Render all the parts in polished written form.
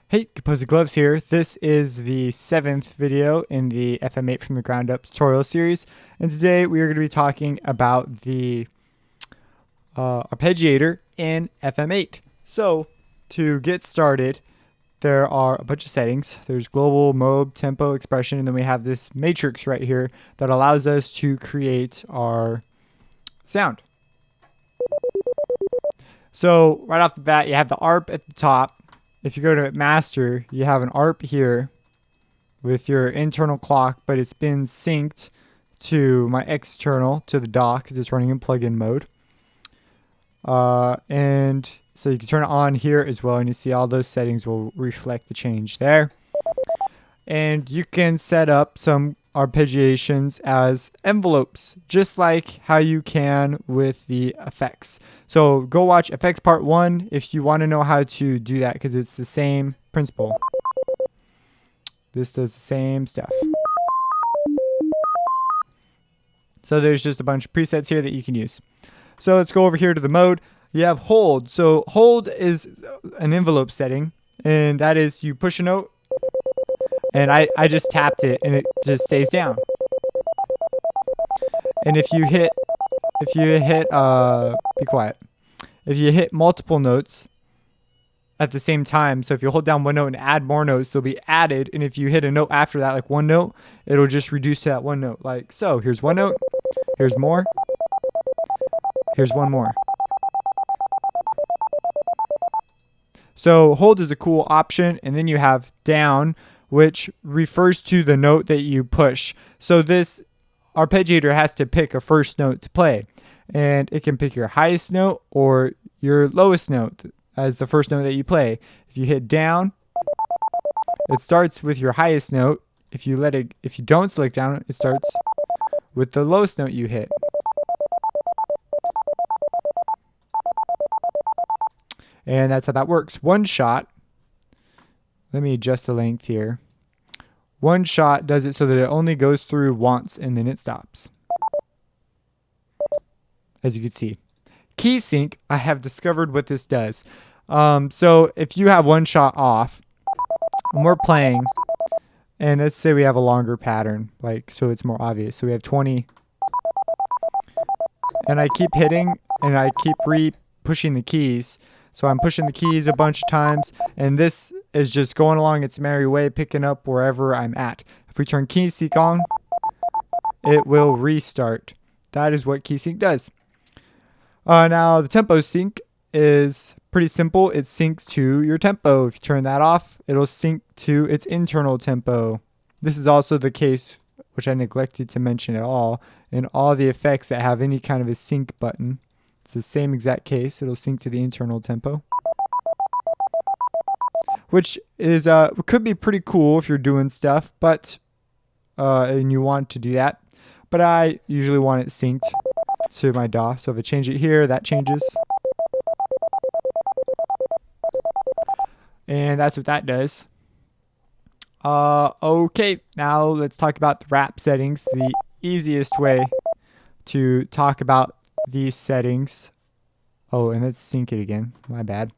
Hey, Composer Gloves here. This is the 7th video in the FM8 from the ground up tutorial series. And today we are going to be talking about the Arpeggiator in FM8. So to get started, there are a bunch of settings. There's global, mode, tempo, expression, and then we have this matrix right here that allows us to create our sound. So right off the bat, you have the ARP at the top. If you go to master, you have an ARP here with your internal clock, but it's been synced to my external, to the dock, because it's running in plugin mode. And so you can turn it on here as well, and you see all those settings will reflect the change there. And you can set up some arpeggiations as envelopes, just like how you can with the effects. So go watch effects part 1 if you want to know how to do that, because it's the same principle. This does the same stuff. So there's just a bunch of presets here that you can use. So let's go over here to the mode. You have hold. So hold is an envelope setting, and that is you push a note, and I just tapped it and it just stays down. And if you hit be quiet. If you hit multiple notes at the same time, so if you hold down one note and add more notes, they'll be added. And if you hit a note after that, like one note, it'll just reduce to that one note. Like so, here's one note, here's more, here's one more. So hold is a cool option, and then you have down, which refers to the note that you push. So this arpeggiator has to pick a first note to play, and it can pick your highest note or your lowest note as the first note that you play. If you hit down, it starts with your highest note. If you don't select down, it starts with the lowest note you hit. And that's how that works. One shot, let me adjust the length here. One shot does it so that it only goes through once and then it stops. As you can see. Key sync, I have discovered what this does. So if you have one shot off and we're playing, and let's say we have a longer pattern, like so it's more obvious. So we have 20, and I keep hitting and I keep pushing the keys. So I'm pushing the keys a bunch of times, and this is just going along its merry way, picking up wherever I'm at. If we turn key sync on, it will restart. That is what key sync does. Now the tempo sync is pretty simple. It syncs to your tempo. If you turn that off, it'll sync to its internal tempo. This is also the case, which I neglected to mention at all, in all the effects that have any kind of a sync button. It's the same exact case. It'll sync to the internal tempo, which is could be pretty cool if you're doing stuff, but and you want to do that. But I usually want it synced to my DAW. So if I change it here, that changes, and that's what that does. Okay, now let's talk about the wrap settings. The easiest way to talk about these settings. Oh, and let's sync it again. My bad.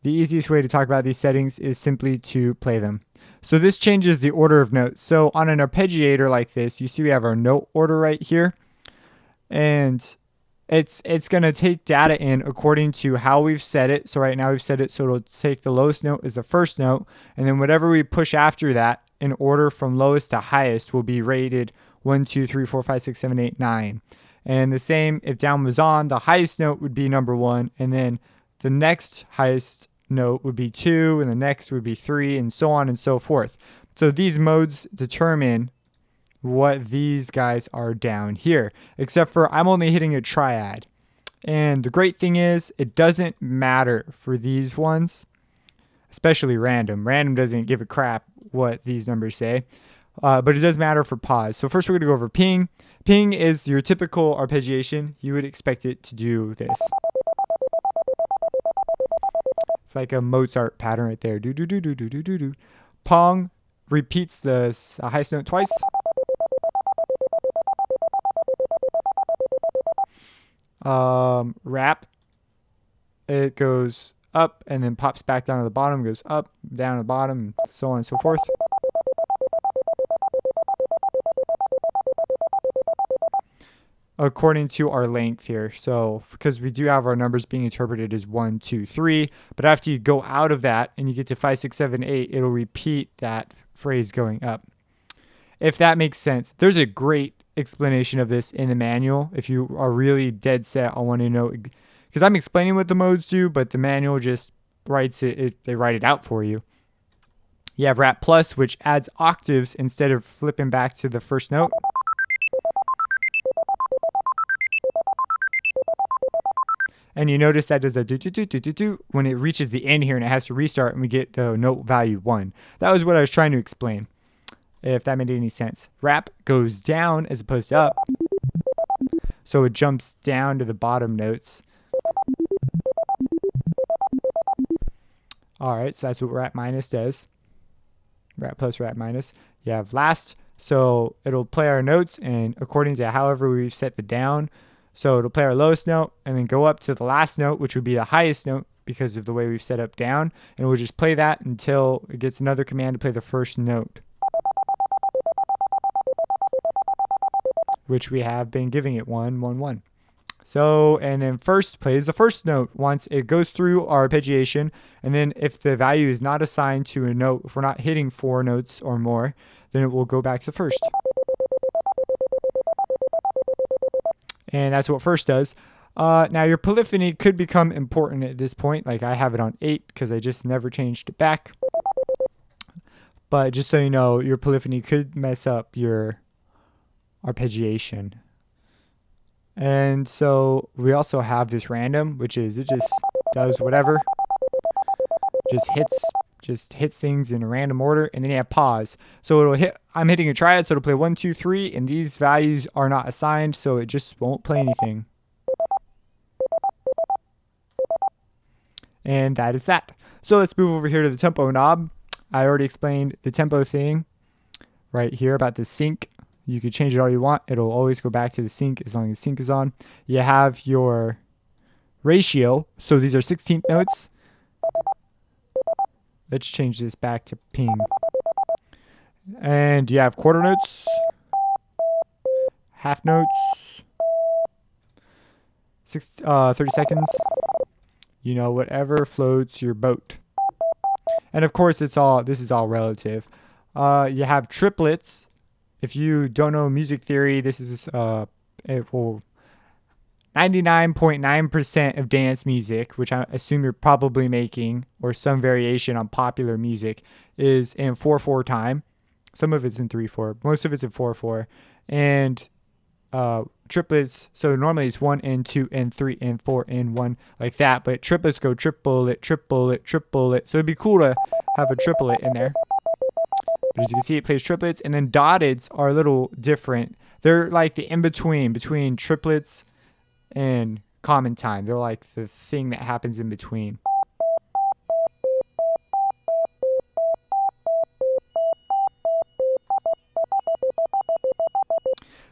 The easiest way to talk about these settings is simply to play them. So this changes the order of notes. So on an arpeggiator like this, you see we have our note order right here. And it's going to take data in according to how we've set it. So right now we've set it so it'll take the lowest note as the first note. And then whatever we push after that in order from lowest to highest will be rated 1, 2, 3, 4, 5, 6, 7, 8, 9. And the same, if down was on, the highest note would be number 1, and then the next highest note would be 2, and the next would be 3, and so on and so forth. So these modes determine what these guys are down here, except for I'm only hitting a triad. And the great thing is, it doesn't matter for these ones, especially random. Random doesn't give a crap what these numbers say. But it does matter for pause. So first we're going to go over ping. Ping is your typical arpeggiation. You would expect it to do this. It's like a Mozart pattern right there. Do do do do do do do do. Pong repeats the highest note twice. Rap it goes up and then pops back down to the bottom, goes up, down to the bottom, so on and so forth. According to our length here. So because we do have our numbers being interpreted as 1, 2, 3, but after you go out of that and you get to 5, 6, 7, 8, it'll repeat that phrase going up. If that makes sense. There's a great explanation of this in the manual if you are really dead set on wanting to know, because I'm explaining what the modes do, but the manual just writes it, they write it out for you. You have rap plus, which adds octaves instead of flipping back to the first note. And you notice that does a do do do do do do when it reaches the end here and it has to restart and we get the note value 1. That was what I was trying to explain, if that made any sense. Rap goes down as opposed to up, so it jumps down to the bottom notes. All right, so that's what rap minus does. Rap plus, rap minus. You have last, so it'll play our notes and according to however we set the down. So it'll play our lowest note and then go up to the last note, which would be the highest note because of the way we've set up down. And we'll just play that until it gets another command to play the first note, which we have been giving it 1, 1, 1. So, and then first plays the first note once it goes through our arpeggiation. And then if the value is not assigned to a note, if we're not hitting 4 notes or more, then it will go back to first. And that's what first does. Now your polyphony could become important at this point. Like I have it on 8 because I just never changed it back. But just so you know, your polyphony could mess up your arpeggiation. And so we also have this random, which is it just does whatever. Just hits things in a random order, and then you have pause. So it'll hit, I'm hitting a triad, so it'll play 1, 2, 3, and these values are not assigned, so it just won't play anything. And that is that. So let's move over here to the tempo knob. I already explained the tempo thing right here about the sync. You can change it all you want. It'll always go back to the sync as long as sync is on. You have your ratio. So these are 16th notes. Let's change this back to ping. And you have quarter notes, half notes, 30 seconds. You know, whatever floats your boat. And of course, this is all relative. You have triplets. If you don't know music theory, this is 99.9% of dance music, which I assume you're probably making, or some variation on popular music, is in 4/4 time. Some of it's in 3/4. Most of it's in 4/4. And triplets, so normally it's 1 and 2 and 3 and 4 and 1 like that, but triplets go triplet, triplet, triplet. So it'd be cool to have a triplet in there. But as you can see, it plays triplets, and then dotteds are a little different. They're like the in-between between triplets and common time. They're like the thing that happens in between.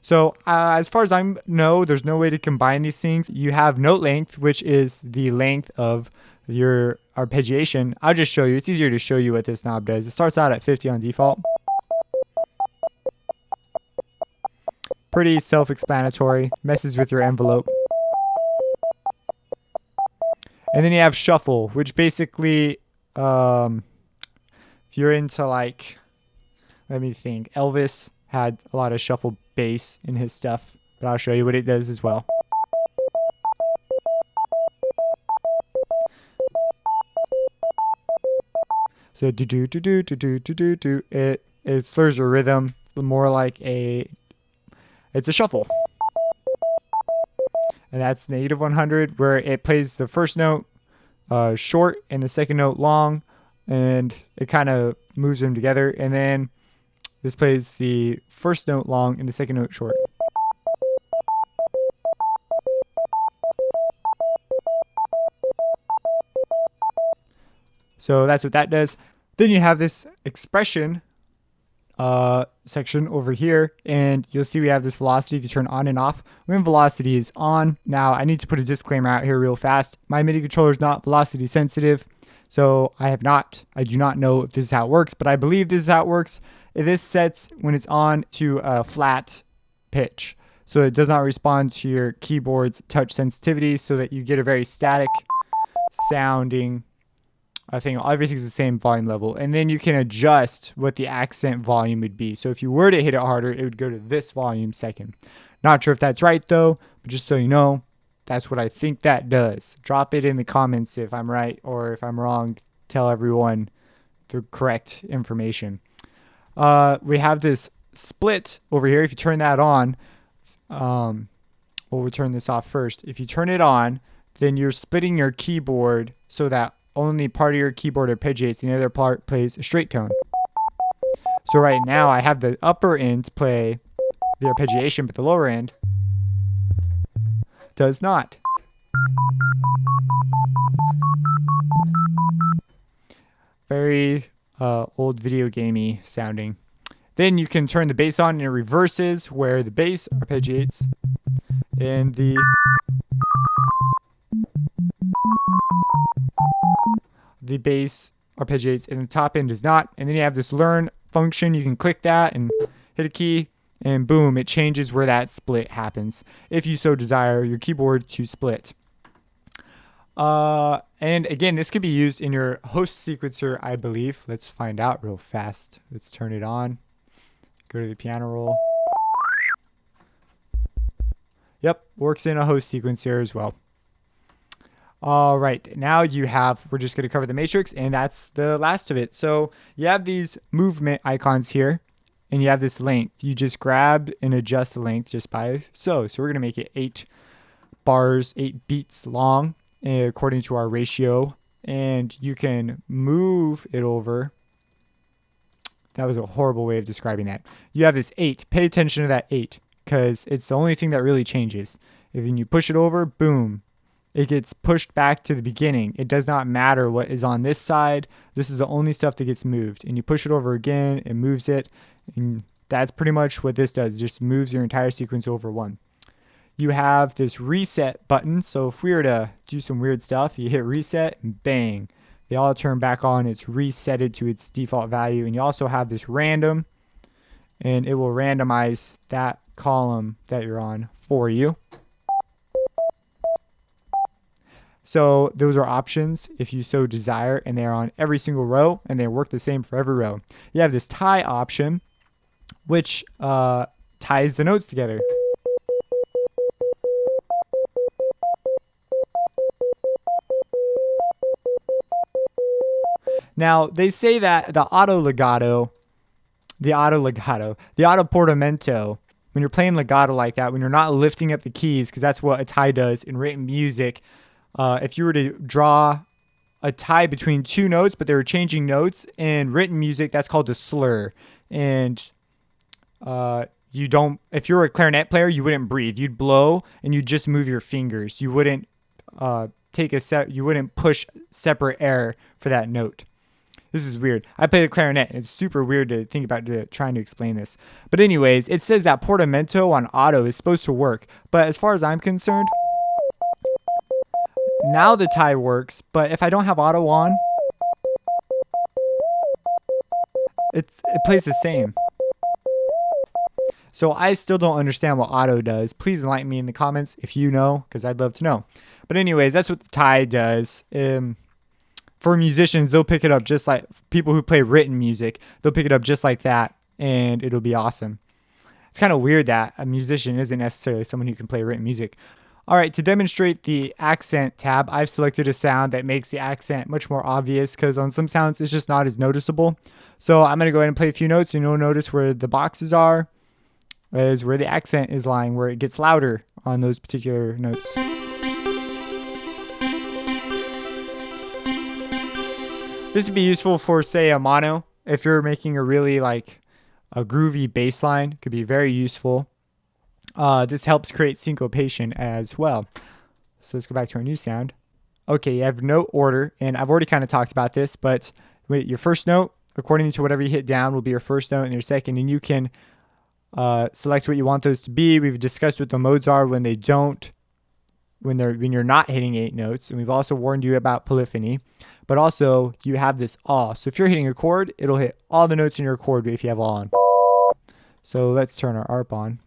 So as far as I know, there's no way to combine these things. You have note length, which is the length of your arpeggiation. I'll just show you. It's easier to show you what this knob does. It starts out at 50 on default. Pretty self-explanatory. Messes with your envelope. And then you have shuffle, which basically, if you're into like, let me think, Elvis had a lot of shuffle bass in his stuff, but I'll show you what it does as well. So do do do do do do do do do. It slurs your rhythm more like it's a shuffle. And that's -100, where it plays the first note short and the second note long, and it kind of moves them together. And then this plays the first note long and the second note short. So that's what that does. Then you have this expression section over here, and you'll see we have this velocity you can turn on and off. When velocity is on, now I need to put a disclaimer out here real fast. My MIDI controller is not velocity sensitive, so I do not know if this is how it works, but I believe this is how it works. This sets when it's on to a flat pitch, so it does not respond to your keyboard's touch sensitivity, so that you get a very static sounding. I think everything's the same volume level, and then you can adjust what the accent volume would be. So if you were to hit it harder, it would go to this volume second. Not sure if that's right though, but just so you know, that's what I think that does. Drop it in the comments if I'm right, or if I'm wrong, tell everyone the correct information. We have this split over here. If you turn that on, we'll turn this off first. If you turn it on, then you're splitting your keyboard so that only part of your keyboard arpeggiates and the other part plays a straight tone. So right now I have the upper end play the arpeggiation, but the lower end does not. Very old video gamey sounding. Then you can turn the bass on and it reverses, where the bass arpeggiates and the bass arpeggiates and the top end does not. And then you have this learn function. You can click that and hit a key, and boom, it changes where that split happens, if you so desire your keyboard to split. And again, this could be used in your host sequencer, I believe. Let's find out real fast. Let's turn it on. Go to the piano roll. Yep, works in a host sequencer as well. All right, now we're just going to cover the matrix, and that's the last of it. So you have these movement icons here, and you have this length. You just grab and adjust the length just by so. So we're going to make it 8 bars, 8 beats long, according to our ratio, and you can move it over. That was a horrible way of describing that. You have this 8. Pay attention to that 8, because it's the only thing that really changes. If you push it over, boom, it gets pushed back to the beginning. It does not matter what is on this side. This is the only stuff that gets moved. And you push it over again, it moves it. And that's pretty much what this does. It just moves your entire sequence over one. You have this reset button. So if we were to do some weird stuff, you hit reset and bang, they all turn back on. It's resetted to its default value. And you also have this random, and it will randomize that column that you're on for you. So those are options if you so desire, and they're on every single row, and they work the same for every row. You have this tie option, which ties the notes together. Now, they say that the auto portamento, when you're playing legato like that, when you're not lifting up the keys, because that's what a tie does in written music. If you were to draw a tie between two notes, but they were changing notes in written music, that's called a slur. And if you're a clarinet player, you wouldn't breathe. You'd blow and you'd just move your fingers. You wouldn't you wouldn't push separate air for that note. This is weird. I play the clarinet. It's super weird to think about trying to explain this. But anyways, it says that portamento on auto is supposed to work. But as far as I'm concerned, now the tie works. But if I don't have auto on, it plays the same. So I still don't understand what auto does. Please enlighten me in the comments if you know, because I'd love to know. But anyways, that's what the tie does. For musicians, they'll pick it up just like people who play written music. They'll pick it up just like that, and it'll be awesome. It's kind of weird that a musician isn't necessarily someone who can play written music. All right, to demonstrate the accent tab, I've selected a sound that makes the accent much more obvious, because on some sounds, it's just not as noticeable. So I'm going to go ahead and play a few notes, and you'll notice where the boxes are is where the accent is lying, where it gets louder on those particular notes. This would be useful for, say, a mono. If you're making a really a groovy bass line, it could be very useful. This helps create syncopation as well. So let's go back to our new sound. Okay, you have note order, and I've already kind of talked about this, but with your first note, according to whatever you hit down, will be your first note and your second. And you can select what you want those to be. We've discussed what the modes are when they don't, when you're not hitting 8 notes. And we've also warned you about polyphony. But also, you have this all. So if you're hitting a chord, it'll hit all the notes in your chord if you have all on. So let's turn our ARP on.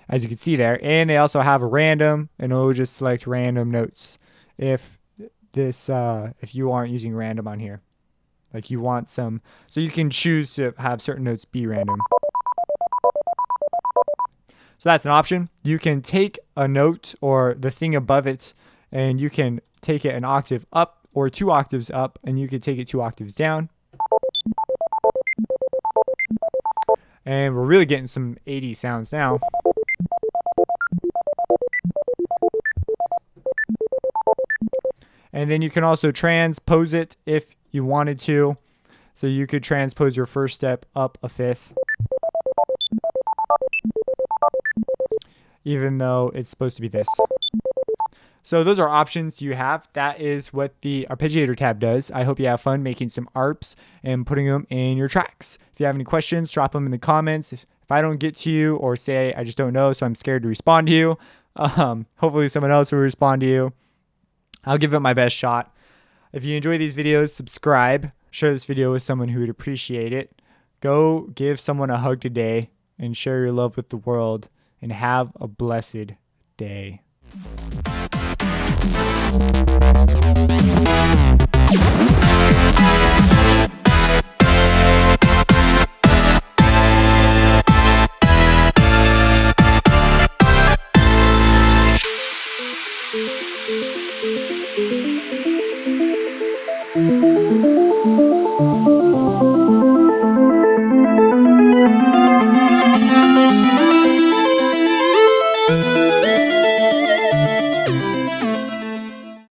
As you can see there. And they also have a random, and it'll just select random notes if you aren't using random on here. Like you want some, so you can choose to have certain notes be random. So that's an option. You can take a note or the thing above it, and you can take it an octave up or 2 octaves up, and you can take it 2 octaves down. And we're really getting some 80s sounds now. And then you can also transpose it if you wanted to. So you could transpose your first step up a 5th. Even though it's supposed to be this. So those are options you have. That is what the Arpeggiator tab does. I hope you have fun making some ARPs and putting them in your tracks. If you have any questions, drop them in the comments. If I don't get to you, or say I just don't know, so I'm scared to respond to you, hopefully someone else will respond to you. I'll give it my best shot. If you enjoy these videos, subscribe. Share this video with someone who would appreciate it. Go give someone a hug today and share your love with the world. And have a blessed day.